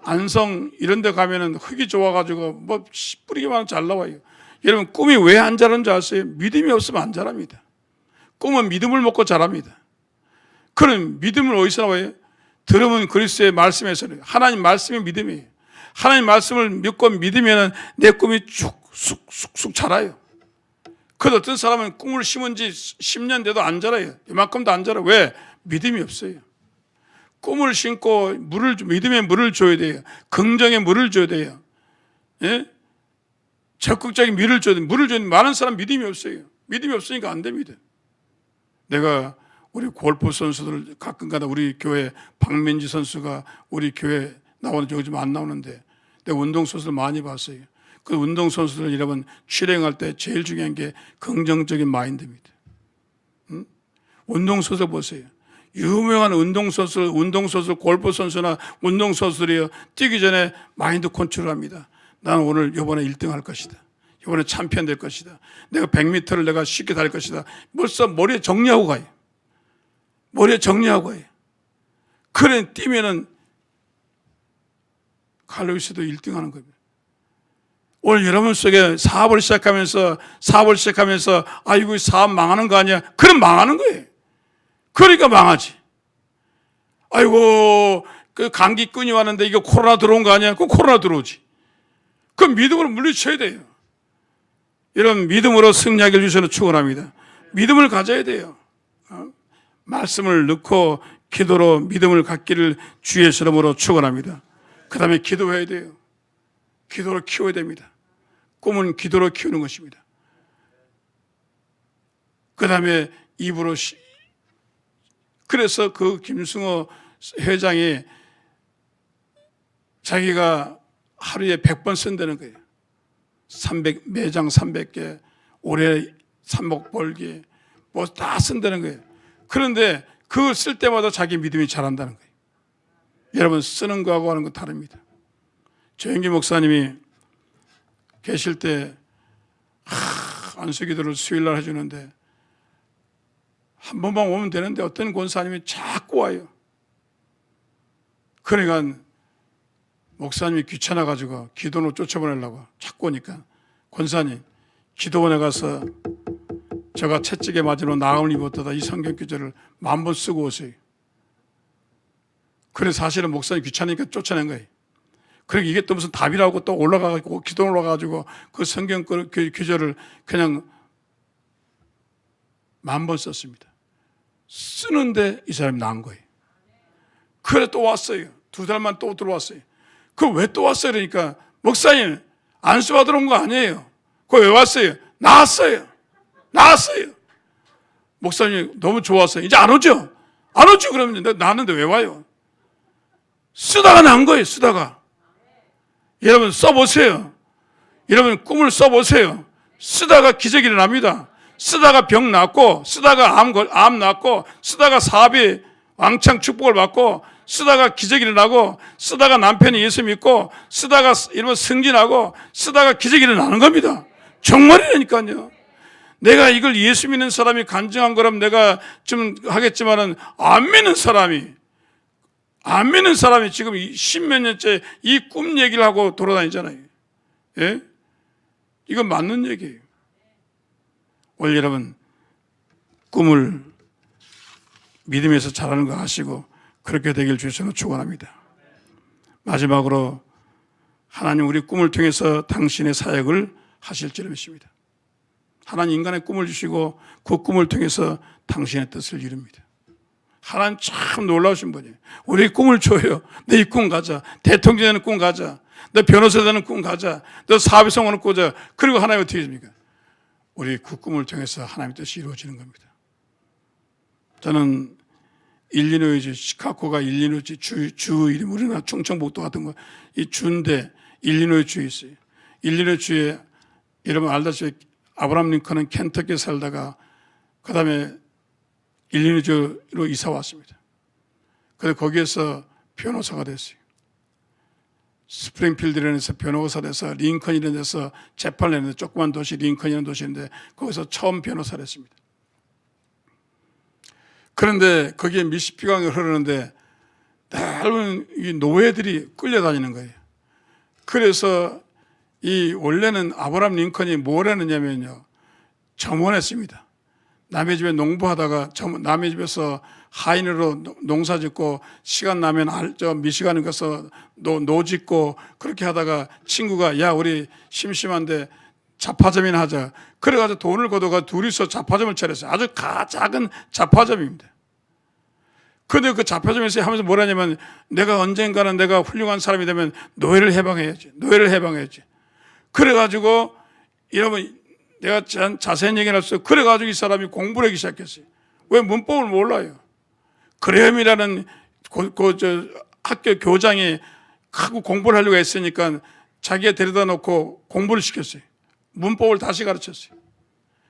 안성 이런 데 가면은 흙이 좋아가지고 뭐 뿌리기만 하면 잘 나와요. 여러분 꿈이 왜 안 자라는 줄 아세요? 믿음이 없으면 안 자랍니다. 꿈은 믿음을 먹고 자랍니다. 그럼 믿음은 어디서 나와요? 들으면 그리스도의 말씀에서는 하나님 말씀이 믿음이에요. 하나님 말씀을 믿고 믿으면 내 꿈이 쑥쑥쑥 자라요. 그 어떤 사람은 꿈을 심은 지 10년 돼도 안 자라요. 이만큼도 안 자라요. 왜? 믿음이 없어요. 꿈을 심고 믿음의 물을 줘야 돼요. 긍정의 물을 줘야 돼요. 예? 적극적인 물을 줘야 돼요. 물을 줘야 돼요. 많은 사람 믿음이 없어요. 믿음이 없으니까 안 됩니다. 내가 우리 골프 선수들 가끔가다 우리 교회 박민지 선수가 우리 교회 나오는데 요즘 안 나오는데 내가 운동선수들 많이 봤어요. 그 운동선수들 여러분 출행할 때 제일 중요한 게 긍정적인 마인드입니다. 운동선수 보세요. 유명한 운동선수, 골프 선수나 운동선수들이요. 뛰기 전에 마인드 컨트롤합니다. 나는 오늘 이번에 1등 할 것이다. 이번에 챔피언 될 것이다. 내가 100m를 내가 쉽게 달릴 것이다. 벌써 머리에 정리하고 가요. 머리에 정리하고 가요. 그래 뛰면은 칼로리스도 1등 하는 겁니다. 오늘 여러분 속에 사업을 시작하면서 아이고 사업 망하는 거 아니야? 그럼 망하는 거예요. 그러니까 망하지. 아이고 그 감기꾼이 왔는데 이거 코로나 들어온 거 아니야? 그럼 코로나 들어오지. 그 믿음으로 물리쳐야 돼요. 이런 믿음으로 승리하기를 주셔서 축원합니다. 믿음을 가져야 돼요. 말씀을 넣고 기도로 믿음을 갖기를 주의 이름으로 축원합니다. 그 다음에 기도해야 돼요. 기도로 키워야 됩니다. 꿈은 기도로 키우는 것입니다. 그 다음에 입으로 그래서 그 김승호 회장이 자기가 하루에 100번 쓴다는 거예요. 매장 300개, 올해 3억 벌기, 뭐 다 쓴다는 거예요. 그런데 그걸 쓸 때마다 자기 믿음이 자란다는 거예요. 여러분 쓰는 거하고 하는 거 다릅니다. 조영기 목사님이 계실 때 안수기도를 수요일날 해주는데 한 번만 오면 되는데 어떤 권사님이 자꾸 와요. 그러니까 목사님이 귀찮아가지고 기도원으로 쫓아보내려고 자꾸 오니까 권사님 기도원에 가서 제가 채찍에 맞으러 나음을 입었다가 이 성경 구절을 10,000번 쓰고 오세요. 그래 사실은 목사님 귀찮으니까 쫓아낸 거예요. 그러니까 이게 또 무슨 답이라고 또 올라가고 기도 올라가가지고 그 성경 구절을 그냥 10,000번 썼습니다. 쓰는데 이 사람이 나은 거예요. 그래 또 왔어요. 2달만 또 들어왔어요. 그럼 왜 또 왔어요? 그러니까 목사님 안수받으러 온 거 아니에요. 그거 왜 왔어요? 나왔어요. 목사님 너무 좋았어요. 이제 안 오죠? 안 오죠? 그러면 나왔는데 왜 와요? 쓰다가 난 거예요. 쓰다가. 여러분 써보세요. 여러분 꿈을 써보세요. 쓰다가 기적이 일어납니다. 쓰다가 병 낫고, 쓰다가 암 낫고, 쓰다가 사업이 왕창 축복을 받고, 쓰다가 기적이 일어나고, 쓰다가 남편이 예수 믿고, 쓰다가 이러면 승진하고, 쓰다가 기적이 일어나는 겁니다. 정말이라니까요. 내가 이걸 예수 믿는 사람이 간증한 거라면 내가 좀 하겠지만은 안 믿는 사람이 지금 10몇 년째 이 꿈 얘기를 하고 돌아다니잖아요. 예? 이건 맞는 얘기예요. 오늘 여러분 꿈을 믿음에서 잘하는 거 아시고 그렇게 되길 주셔서 축원합니다. 마지막으로 하나님 우리 꿈을 통해서 당신의 사역을 하실 줄 믿습니다. 하나님 인간의 꿈을 주시고 그 꿈을 통해서 당신의 뜻을 이룹니다. 하나님 참 놀라우신 분이에요. 우리 꿈을 줘요. 내 이 꿈 가자. 대통령 되는 꿈 가자. 너 변호사 되는 꿈 가자. 너 사업에 성공하는 꿈 가자. 그리고 하나님 어떻게 해줍니까? 우리 그 꿈을 통해서 하나님의 뜻이 이루어지는 겁니다. 저는 일리노이주, 시카고가 일리노이주 주 이름, 우리나라 충청북도 같은 거, 이 주인데 일리노이주에 있어요. 일리노이주에 여러분 알다시피 아브라함 링컨은 켄터키에 살다가 그 다음에 일리노이주로 이사 왔습니다. 그래서 거기에서 변호사가 됐어요. 스프링필드에서 변호사 돼서 링컨이라는 데서 재판을 했는데 조그만 도시 링컨이라는 도시인데 거기서 처음 변호사를 했습니다. 그런데 거기에 미시피가 흐르는데 넓은 이 노예들이 끌려다니는 거예요. 그래서 이 원래는 아브라함 링컨이 뭘 했느냐면요, 점원했습니다. 남의 집에 농부하다가 남의 집에서 하인으로 농사 짓고 시간 나면 미시간에 가서 노 짓고 그렇게 하다가 친구가 야 우리 심심한데 잡화점이나 하자. 그래가지고 돈을 걷어가 둘이서 잡화점을 차렸어요. 아주 작은 잡화점입니다. 그런데 그 잡화점에서 하면서 뭐라냐면 내가 언젠가는 내가 훌륭한 사람이 되면 노예를 해방해야지. 그래가지고 여러분 내가 자세한 얘기는 없어요. 그래가지고 이 사람이 공부를 하기 시작했어요. 왜 문법을 몰라요? 그레엄이라는 학교 교장이 하고 공부를 하려고 했으니까 자기가 데려다 놓고 공부를 시켰어요. 문법을 다시 가르쳤어요.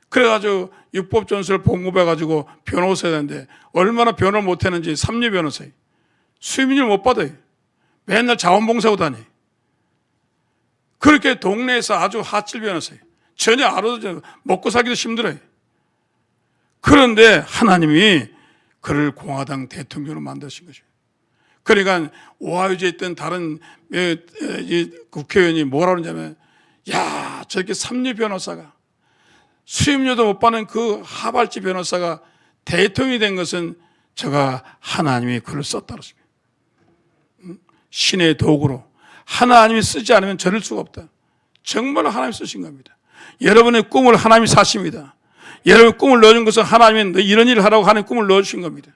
그래가지고 육법 전수를 공부해가지고 변호사 되는데 얼마나 변호를 못했는지 3류 변호사예요. 수임료를 못 받아요. 맨날 자원봉사하고 다녀요. 그렇게 동네에서 아주 하칠 변호사예요. 전혀 알아도 먹고 살기도 힘들어요. 그런데 하나님이 그를 공화당 대통령으로 만드신 거죠. 그러니까 오하이오주에 있던 다른 국회의원이 뭐라 그러냐면, 야, 저렇게 3류 변호사가 수임료도 못 받는 그 하발지 변호사가 대통령이 된 것은 저가 하나님이 그를 썼다 그랬습니다. 신의 도구로 하나님이 쓰지 않으면 저럴 수가 없다. 정말 하나님이 쓰신 겁니다. 여러분의 꿈을 하나님이 사십니다. 여러분의 꿈을 넣어준 것은 하나님이 이런 일을 하라고 하는 꿈을 넣어주신 겁니다.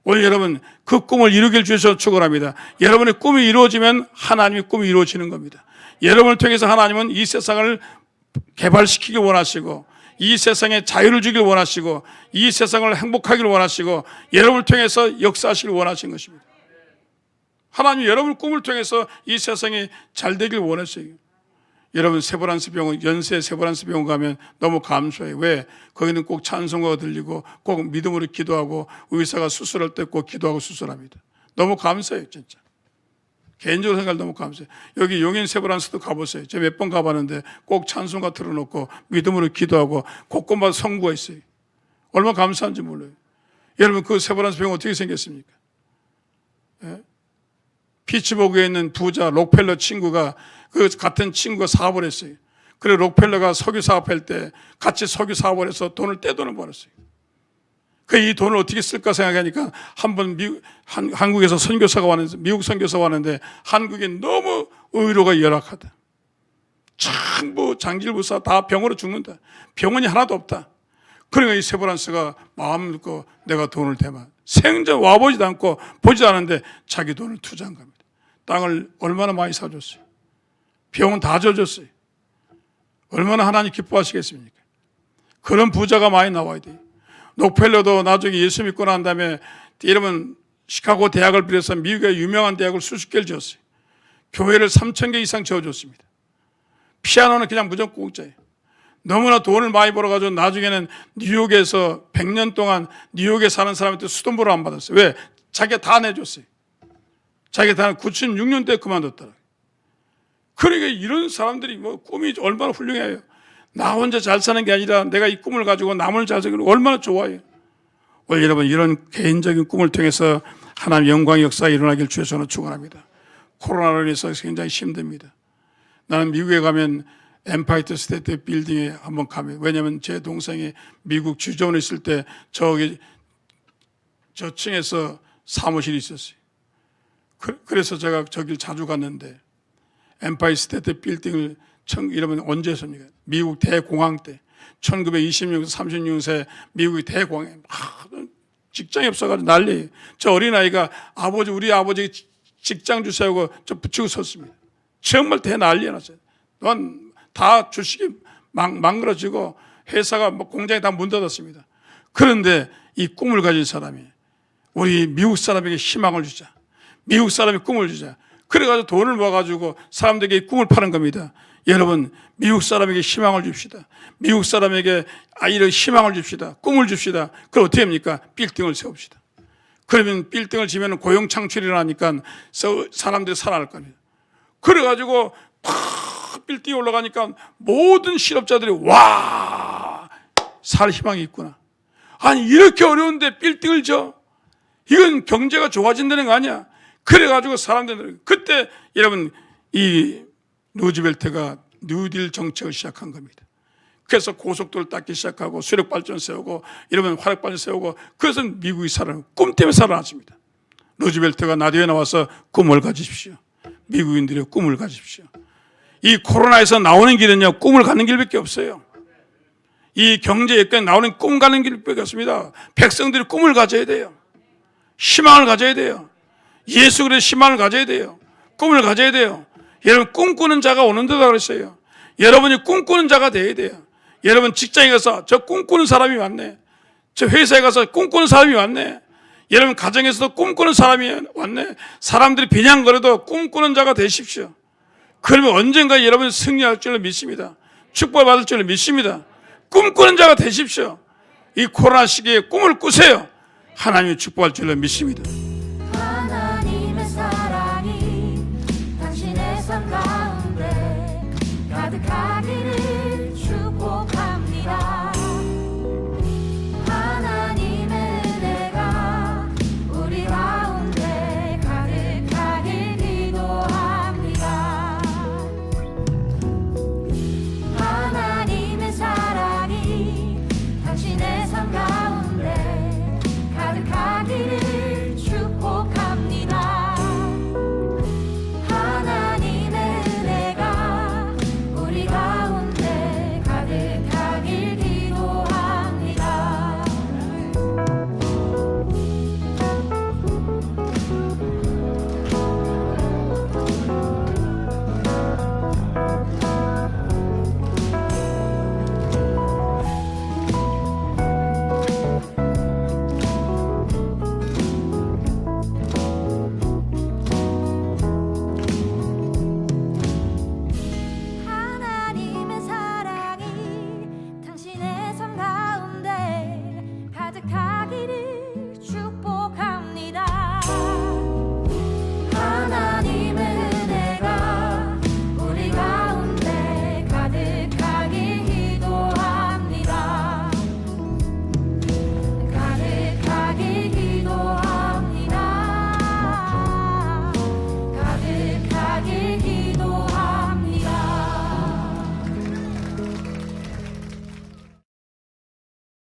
오늘 여러분 그 꿈을 이루길 주셔서 축원합니다. 여러분의 꿈이 이루어지면 하나님의 꿈이 이루어지는 겁니다. 여러분을 통해서 하나님은 이 세상을 개발시키길 원하시고 이 세상에 자유를 주길 원하시고 이 세상을 행복하기를 원하시고 여러분을 통해서 역사하시길 원하신 것입니다. 하나님이 여러분의 꿈을 통해서 이 세상이 잘 되길 원했어요. 여러분 세브란스 병원, 연세 세브란스 병원 가면 너무 감사해요. 왜? 거기는 꼭 찬송가가 들리고 꼭 믿음으로 기도하고 의사가 수술할 때 꼭 기도하고 수술합니다. 너무 감사해요, 진짜. 개인적으로 생각할 너무 감사해요. 여기 용인 세브란스도 가보세요. 제가 몇 번 가봤는데 꼭 찬송가 틀어놓고 믿음으로 기도하고 곳곳마다 성구가 있어요. 얼마나 감사한지 몰라요. 여러분 그 세브란스 병원 어떻게 생겼습니까? 예? 피츠버그에 있는 부자 록펠러 친구가 그 같은 친구가 사업을 했어요. 그래 록펠러가 석유 사업할 때 같이 석유 사업을 해서 떼돈을 벌었어요. 그 이 돈을 어떻게 쓸까 생각하니까 한번 한국에서 선교사가 왔는데 미국 선교사가 왔는데 한국에 너무 의료가 열악하다. 전부 장질부사 다 병으로 죽는다. 병원이 하나도 없다. 그러니까 이 세브란스가 마음 먹고 내가 돈을 대면 생전 와보지도 않고 보지도 않았는데 자기 돈을 투자한 겁니다. 땅을 얼마나 많이 사줬어요. 병은 다 져줬어요. 얼마나 하나님 기뻐하시겠습니까? 그런 부자가 많이 나와야 돼요. 록펠러도 나중에 예수 믿고 난 다음에 여러분 시카고 대학을 비롯해서 미국의 유명한 대학을 수십 개를 지었어요. 교회를 3,000개 이상 지어줬습니다. 피아노는 그냥 무조건 공짜예요. 너무나 돈을 많이 벌어가지고 나중에는 뉴욕에서 100년 동안 뉴욕에 사는 사람한테 수돗물을 안 받았어요. 왜? 자기가 다 내줬어요. 자기가 다 96년도에 그만뒀더라고요. 그러니까 이런 사람들이 꿈이 얼마나 훌륭해요. 나 혼자 잘 사는 게 아니라 내가 이 꿈을 가지고 남을 잘 살기로 얼마나 좋아요. 오늘 여러분 이런 개인적인 꿈을 통해서 하나님 영광의 역사가 일어나길 주여서 축원합니다. 코로나로 인해서 굉장히 힘듭니다. 나는 미국에 가면 엠파이어 스테이트 빌딩에 한번 가면, 왜냐하면 제 동생이 미국 주재원에 있을 때 저층에서 사무실이 있었어요. 그래서 제가 저길 자주 갔는데 엠파이어 스테이트 빌딩을 이러면 언제 했습니까? 미국 대공황 때 1926, 36세 미국의 대공황에 직장이 없어가지고 난리예요. 저 어린아이가 우리 아버지 직장 주세요 저 붙이고 섰습니다. 정말 대난리가 났어요. 넌 다 주식이 망그러지고 회사가 공장이 다 문 닫았습니다. 그런데 이 꿈을 가진 사람이 우리 미국 사람에게 희망을 주자. 미국 사람이 꿈을 주자. 그래가지고 돈을 모아가지고 사람들에게 꿈을 파는 겁니다. 여러분 미국 사람에게 희망을 줍시다. 미국 사람에게 이런 희망을 줍시다. 꿈을 줍시다. 그럼 어떻게 합니까? 빌딩을 세웁시다. 그러면 빌딩을 지면 고용 창출이 일어나니까 사람들이 살아날 겁니다. 그래가지고 빌딩이 올라가니까 모든 실업자들이 살 희망이 있구나. 아니 이렇게 어려운데 빌딩을 져? 이건 경제가 좋아진다는 거 아니야? 그래가지고 사람들은 그때 여러분 이 루즈벨트가 뉴딜 정책을 시작한 겁니다. 그래서 고속도로를 닦기 시작하고 수력발전 세우고 이러면 화력발전 세우고 그래서 미국이 꿈 때문에 살아났습니다. 루즈벨트가 라디오에 나와서 꿈을 가지십시오. 미국인들의 꿈을 가지십시오. 이 코로나에서 나오는 길은요 꿈을 갖는 길밖에 없어요. 이 경제 역경에 나오는 꿈 가는 길밖에 없습니다. 백성들이 꿈을 가져야 돼요. 희망을 가져야 돼요. 예수 그리스도의 희망을 가져야 돼요. 꿈을 가져야 돼요. 여러분 꿈꾸는 자가 오는 데다 그랬어요. 여러분이 꿈꾸는 자가 돼야 돼요. 여러분 직장에 가서 저 꿈꾸는 사람이 많네. 저 회사에 가서 꿈꾸는 사람이 왔네. 여러분 가정에서도 꿈꾸는 사람이 왔네. 사람들이 비난거려도 꿈꾸는 자가 되십시오. 그러면 언젠가 여러분 승리할 줄로 믿습니다. 축복받을 줄로 믿습니다. 꿈꾸는 자가 되십시오. 이 코로나 시기에 꿈을 꾸세요. 하나님이 축복할 줄로 믿습니다.